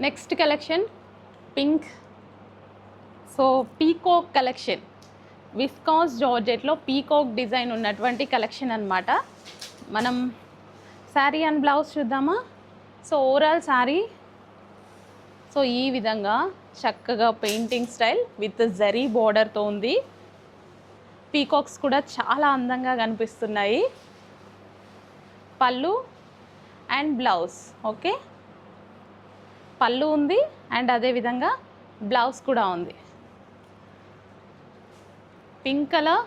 Next collection pink. So peacock collection, viscose జార్జెట్లో peacock design ఉన్నటువంటి collection అన్నమాట. మనం శారీ అండ్ బ్లౌజ్ చూద్దామా. సో ఓవరాల్ శారీ సో ఈ విధంగా చక్కగా పెయింటింగ్ స్టైల్ విత్ జరీ బోర్డర్తో ఉంది. పీకాక్స్ కూడా చాలా అందంగా కనిపిస్తున్నాయి. పళ్ళు అండ్ బ్లౌజ్, ఓకే, పళ్ళు ఉంది అండ్ అదేవిధంగా బ్లౌజ్ కూడా ఉంది. Pink colour,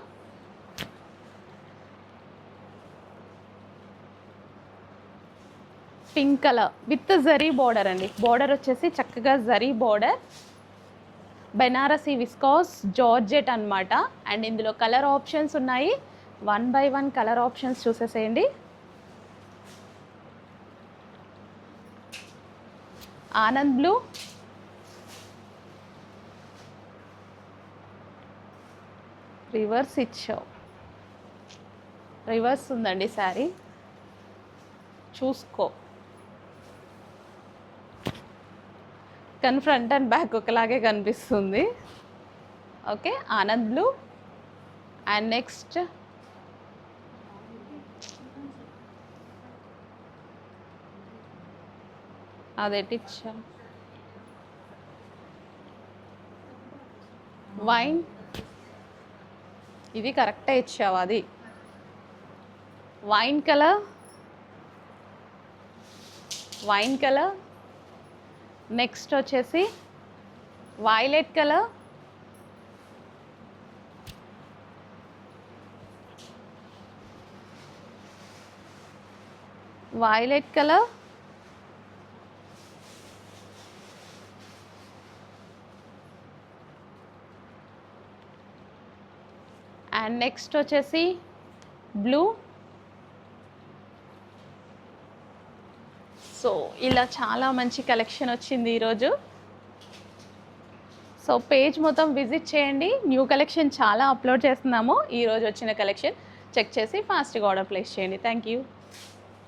pink colour with zari border అండి. బోర్డర్ వచ్చేసి చక్కగా zari border, Banarasi viscose georgette అన్నమాట. అండ్ ఇందులో కలర్ ఆప్షన్స్ ఉన్నాయి. 1 by 1 కలర్ ఆప్షన్స్ చూసేసేయండి. ఆనంద్ బ్లూ, రివర్స్ ఇచ్చావు, రివర్స్ ఉందండి శారీ, చూసుకో. కానీ ఫ్రంట్ అండ్ బ్యాక్ ఒకలాగే కనిపిస్తుంది. Okay, Anand blue. And next అదేటిచ్చా వైన్, ఇది కరెక్టే ఇచ్చావు. అది wine colour, wine colour. Next వచ్చేసి violet colour, violet colour. And next వచ్చేసి బ్లూ. సో ఇలా చాలా మంచి కలెక్షన్ వచ్చింది ఈరోజు. సో పేజ్ మొత్తం విజిట్ చేయండి. న్యూ కలెక్షన్ చాలా అప్లోడ్ చేస్తున్నాము. ఈరోజు వచ్చిన కలెక్షన్ చెక్ చేసి ఫాస్ట్గా ఆర్డర్ ప్లేస్ చేయండి. Thank you.